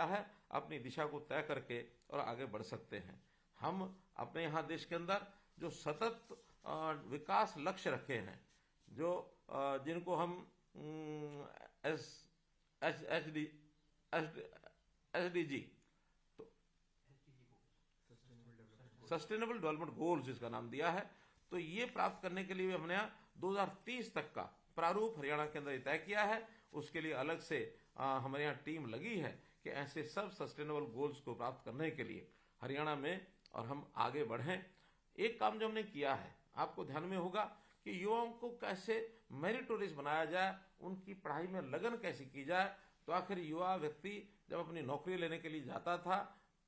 सकता है, अपनी दिशा को तय करके और आगे बढ़ सकते हैं। हम अपने यहाँ देश के अंदर जो सतत विकास लक्ष्य रखे हैं, जो जिनको हम SDG, तो सस्टेनेबल डेवलपमेंट गोल्स इसका नाम दिया है, तो ये प्राप्त करने के लिए हमने 2030 तक का प्रारूप हरियाणा के अंदर तय किया है। उसके लिए अलग से हमारे यहाँ टीम लगी है कि ऐसे सब सस्टेनेबल गोल्स को प्राप्त करने के लिए हरियाणा में और हम आगे बढ़ें। एक काम जो हमने किया है, आपको ध्यान में होगा कि युवाओं को कैसे मेरिटोरियस बनाया जाए, उनकी पढ़ाई में लगन कैसी की जाए। तो आखिर युवा व्यक्ति जब अपनी नौकरी लेने के लिए जाता था,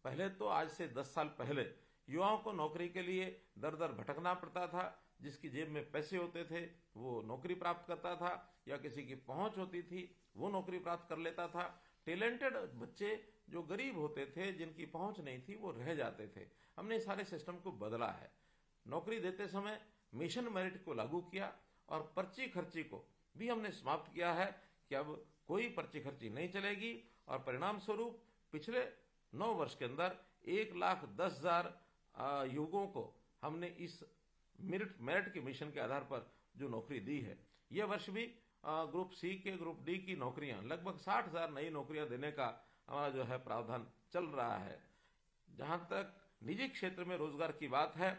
पहले तो आज से 10 साल पहले युवाओं को नौकरी के लिए दर दर भटकना पड़ता था। जिसकी जेब में पैसे होते थे वो नौकरी प्राप्त करता था, या किसी की पहुंच होती थी वो नौकरी प्राप्त कर लेता था। टैलेंटेड बच्चे जो गरीब होते थे, जिनकी पहुंच नहीं थी, वो रह जाते थे। हमने सारे सिस्टम को बदला है। नौकरी देते समय मिशन मेरिट को लागू किया और पर्ची खर्ची को भी हमने समाप्त किया है कि अब कोई पर्ची खर्ची नहीं चलेगी। और परिणाम स्वरूप पिछले 9 वर्ष के अंदर 1,10,000 युवकों को हमने इस मेरिट के मिशन के आधार पर जो नौकरी दी है। यह वर्ष भी ग्रुप सी के, ग्रुप डी की नौकरियां लगभग 60,000 नई नौकरियां देने का हमारा जो है प्रावधान चल रहा है। जहां तक निजी क्षेत्र में रोजगार की बात है,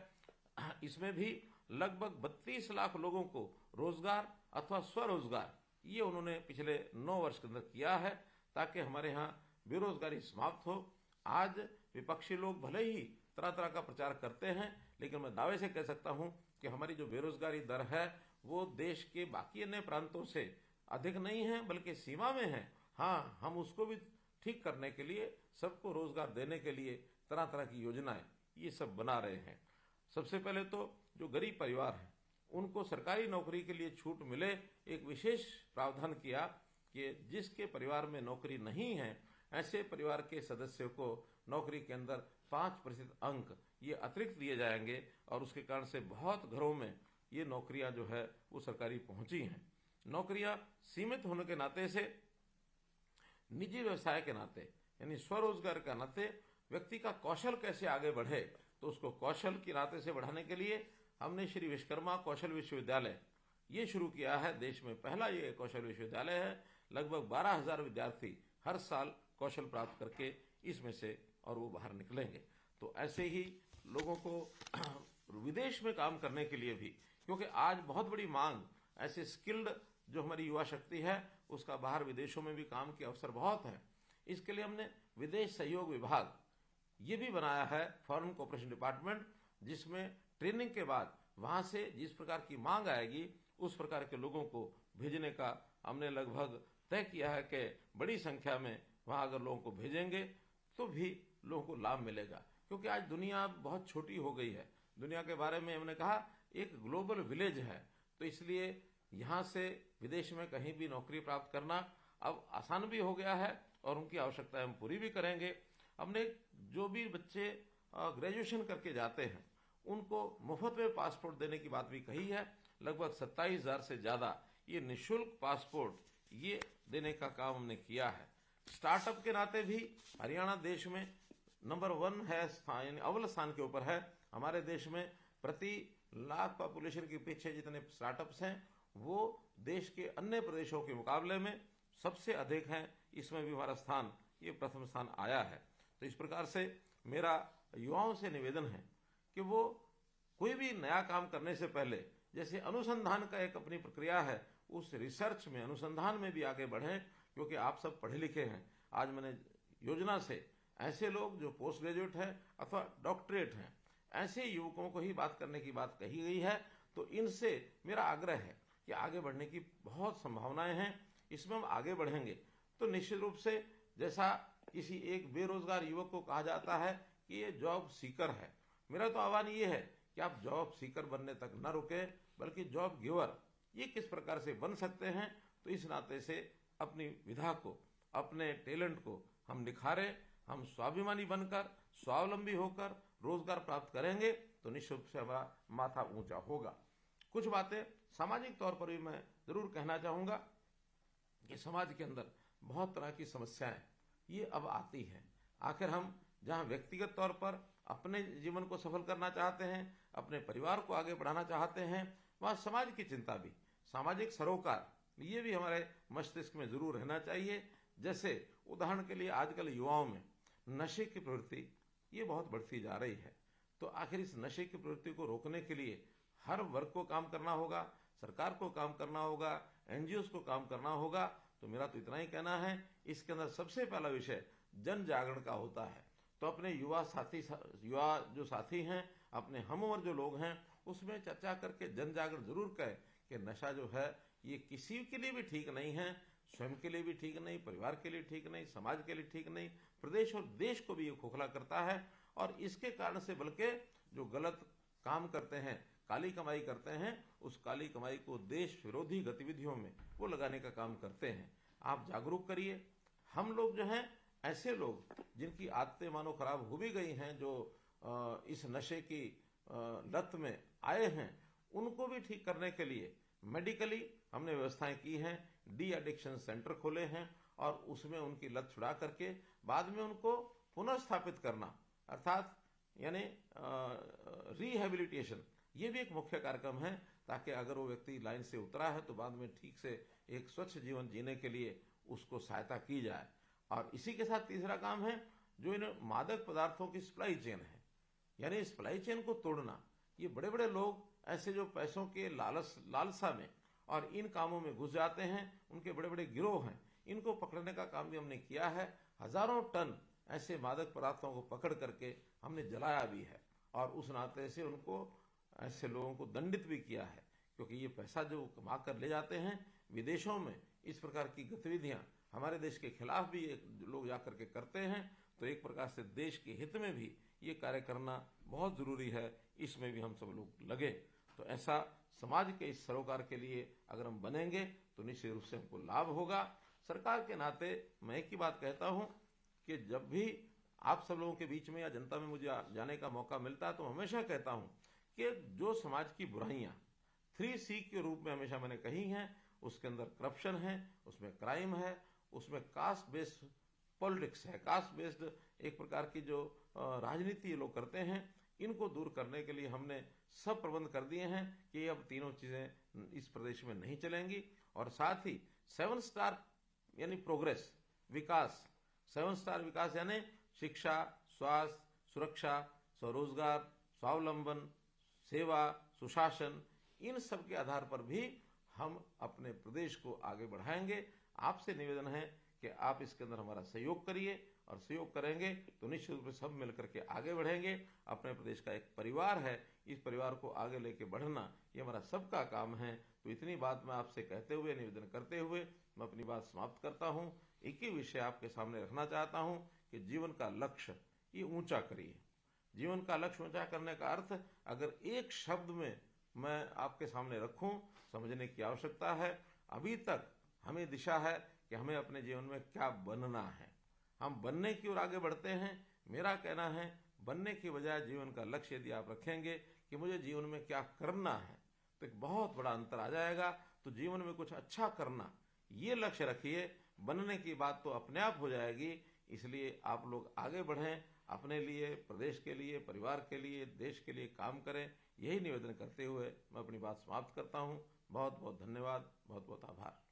इसमें भी लगभग 32 लाख लोगों को रोजगार अथवा स्वरोजगार ये उन्होंने पिछले 9 वर्ष के अंदर किया है, ताकि हमारे यहाँ बेरोजगारी समाप्त हो। आज विपक्षी लोग भले ही तरह तरह का प्रचार करते हैं, लेकिन मैं दावे से कह सकता हूं कि हमारी जो बेरोजगारी दर है वो देश के बाकी अन्य प्रांतों से अधिक नहीं है, बल्कि सीमा में है। हाँ, हम उसको भी ठीक करने के लिए, सबको रोजगार देने के लिए तरह तरह की योजनाएं ये सब बना रहे हैं। सबसे पहले तो जो गरीब परिवार हैं उनको सरकारी नौकरी के लिए छूट मिले, एक विशेष प्रावधान किया कि जिसके परिवार में नौकरी नहीं है ऐसे परिवार के सदस्यों को नौकरी के अंदर 5% अंक ये अतिरिक्त दिए जाएंगे। और उसके कारण से बहुत घरों में ये नौकरियां जो है वो सरकारी पहुंची हैं। नौकरियां सीमित होने के नाते से, निजी व्यवसाय के नाते, यानी स्वरोजगार के नाते व्यक्ति का कौशल कैसे आगे बढ़े, तो उसको कौशल के नाते से बढ़ाने के लिए हमने श्री विश्वकर्मा कौशल विश्वविद्यालय ये शुरू किया है। देश में पहला ये कौशल विश्वविद्यालय है। लगभग 12,000 विद्यार्थी हर साल कौशल प्राप्त करके इसमें से और वो बाहर निकलेंगे। तो ऐसे ही लोगों को विदेश में काम करने के लिए भी, क्योंकि आज बहुत बड़ी मांग ऐसे स्किल्ड जो हमारी युवा शक्ति है उसका बाहर विदेशों में भी काम के अवसर बहुत है। इसके लिए हमने विदेश सहयोग विभाग ये भी बनाया है, फॉरेन कोऑपरेशन डिपार्टमेंट, जिसमें ट्रेनिंग के बाद वहां से जिस प्रकार की मांग आएगी उस प्रकार के लोगों को भेजने का हमने लगभग तय किया है कि बड़ी संख्या में वहां अगर लोगों को भेजेंगे तो भी लोगों को लाभ मिलेगा। क्योंकि आज दुनिया बहुत छोटी हो गई है। दुनिया के बारे में हमने कहा एक ग्लोबल विलेज है, तो इसलिए यहां से विदेश में कहीं भी नौकरी प्राप्त करना अब आसान भी हो गया है और उनकी आवश्यकताएं हम पूरी भी करेंगे। हमने जो भी बच्चे ग्रेजुएशन करके जाते हैं उनको मुफ्त में पासपोर्ट देने की बात भी कही है। लगभग 27,000 से ज्यादा ये निःशुल्क पासपोर्ट ये देने का काम हमने किया है। स्टार्टअप के नाते भी हरियाणा देश में नंबर 1 है, यानी अव्वल स्थान के ऊपर है। हमारे देश में प्रति लाख पॉपुलेशन के पीछे जितने स्टार्टअप्स हैं वो देश के अन्य प्रदेशों के मुकाबले में सबसे अधिक हैं। इसमें भी हमारा स्थान ये प्रथम स्थान आया है। तो इस प्रकार से मेरा युवाओं से निवेदन है कि वो कोई भी नया काम करने से पहले, जैसे अनुसंधान का एक अपनी प्रक्रिया है, उस रिसर्च में, अनुसंधान में भी आगे बढ़ें। क्योंकि आप सब पढ़े लिखे हैं। आज मैंने योजना से ऐसे लोग जो पोस्ट ग्रेजुएट हैं अथवा डॉक्टरेट हैं, ऐसे युवकों को ही बात करने की बात कही गई है। तो इनसे मेरा आग्रह है कि आगे बढ़ने की बहुत संभावनाएं हैं। इसमें हम आगे बढ़ेंगे तो निश्चित रूप से, जैसा किसी एक बेरोजगार युवक को कहा जाता है कि ये जॉब सीकर है, मेरा तो आह्वान ये है कि आप जॉब सीकर बनने तक न रुके, बल्कि जॉब गिवर ये किस प्रकार से बन सकते हैं। तो इस नाते से अपनी विधा को, अपने टैलेंट को हम निखारें। हम स्वाभिमानी बनकर, स्वावलंबी होकर रोजगार प्राप्त करेंगे तो निश्चित रूप से हमारा माथा ऊंचा होगा। कुछ बातें सामाजिक तौर पर भी मैं जरूर कहना चाहूंगा कि समाज के अंदर बहुत तरह की समस्याएं ये अब आती है। आखिर हम जहाँ व्यक्तिगत तौर पर अपने जीवन को सफल करना चाहते हैं, अपने परिवार को आगे बढ़ाना चाहते हैं, वहाँ समाज की चिंता भी, सामाजिक सरोकार, ये भी हमारे मस्तिष्क में जरूर रहना चाहिए। जैसे उदाहरण के लिए आजकल युवाओं में नशे की प्रवृत्ति ये बहुत बढ़ती जा रही है। तो आखिर इस नशे की प्रवृत्ति को रोकने के लिए हर वर्ग को काम करना होगा, सरकार को काम करना होगा, एनजीओ को काम करना होगा। तो मेरा तो इतना ही कहना है, इसके अंदर सबसे पहला विषय जन जागरण का होता है। तो अपने युवा जो साथी हैं, अपने हम उम्र जो लोग हैं, उसमें चर्चा करके जन जागरण जरूर करें कि नशा जो है ये किसी के लिए भी ठीक नहीं है, स्वयं के लिए भी ठीक नहीं, परिवार के लिए ठीक नहीं, समाज के लिए ठीक नहीं, प्रदेश और देश को भी ये खोखला करता है। और इसके कारण से बल्कि जो गलत काम करते हैं, काली कमाई करते हैं, उस काली कमाई को देश विरोधी गतिविधियों में वो लगाने का काम करते हैं। आप जागरूक करिए। हम लोग जो हैं, ऐसे लोग जिनकी आदतें मानो खराब हो भी गई हैं, जो इस नशे की लत में आए हैं, उनको भी ठीक करने के लिए मेडिकली हमने व्यवस्थाएं की हैं। डी एडिक्शन सेंटर खोले हैं और उसमें उनकी लत छुड़ा करके बाद में उनको पुनर्स्थापित करना, अर्थात यानी रिहेबिलिटेशन, ये भी एक मुख्य कार्यक्रम है, ताकि अगर वो व्यक्ति लाइन से उतरा है तो बाद में ठीक से एक स्वच्छ जीवन जीने के लिए उसको सहायता की जाए। और इसी के साथ तीसरा काम है जो इन मादक पदार्थों की सप्लाई चेन है, यानी सप्लाई चेन को तोड़ना। ये बड़े बड़े लोग ऐसे जो पैसों के लालसा में और इन कामों में घुस जाते हैं, उनके बड़े बड़े गिरोह हैं, इनको पकड़ने का काम भी हमने किया है। हजारों टन ऐसे मादक पदार्थों को पकड़ करके हमने जलाया भी है और उस नाते से उनको, ऐसे लोगों को दंडित भी किया है, क्योंकि ये पैसा जो कमा कर ले जाते हैं विदेशों में, इस प्रकार की गतिविधियां हमारे देश के खिलाफ भी लोग जाकर के करते हैं। तो एक प्रकार से देश के हित में भी ये कार्य करना बहुत जरूरी है, इसमें भी हम सब लोग लगे। तो ऐसा समाज के इस सरोकार के लिए अगर हम बनेंगे तो निश्चित रूप से हमको लाभ होगा। सरकार के नाते मैं एक ही बात कहता हूं कि जब भी आप सब लोगों के बीच में या जनता में मुझे जाने का मौका मिलता है, तो हमेशा कहता हूं कि जो समाज की बुराइयां 3C के रूप में हमेशा मैंने कही हैं, उसके अंदर करप्शन है, उसमें क्राइम है, उसमें कास्ट बेस्ड पॉलिटिक्स है, कास्ट बेस्ड एक प्रकार की जो राजनीति ये लोग करते हैं, इनको दूर करने के लिए हमने सब प्रबंध कर दिए हैं कि अब तीनों चीजें इस प्रदेश में नहीं चलेंगी। और साथ ही 7 स्टार यानी प्रोग्रेस, विकास, 7 स्टार विकास यानी शिक्षा, स्वास्थ्य, सुरक्षा, स्वरोजगार, स्वावलंबन, सेवा, सुशासन, इन सब के आधार पर भी हम अपने प्रदेश को आगे बढ़ाएंगे। आपसे निवेदन है कि आप इसके अंदर हमारा सहयोग करिए, और सहयोग करेंगे तो निश्चित रूप से सब मिलकर के आगे बढ़ेंगे। अपने प्रदेश का एक परिवार है, इस परिवार को आगे लेके बढ़ना ये हमारा सबका काम है। तो इतनी बात मैं आपसे कहते हुए, निवेदन करते हुए मैं अपनी बात समाप्त करता हूँ। एक ही विषय आपके सामने रखना चाहता हूँ कि जीवन का लक्ष्य ये ऊंचा करिए। जीवन का लक्ष्य ऊंचा करने का अर्थ अगर एक शब्द में मैं आपके सामने रखूं, समझने की आवश्यकता है। अभी तक हमें दिशा है कि हमें अपने जीवन में क्या बनना है, हम बनने की ओर आगे बढ़ते हैं। मेरा कहना है बनने की बजाय जीवन का लक्ष्य यदि आप रखेंगे कि मुझे जीवन में क्या करना है, तो एक बहुत बड़ा अंतर आ जाएगा। तो जीवन में कुछ अच्छा करना, ये लक्ष्य रखिए, बनने की बात तो अपने आप हो जाएगी। इसलिए आप लोग आगे बढ़ें, अपने लिए, प्रदेश के लिए, परिवार के लिए, देश के लिए काम करें। यही निवेदन करते हुए मैं अपनी बात समाप्त करता हूँ। बहुत बहुत धन्यवाद, बहुत बहुत आभार।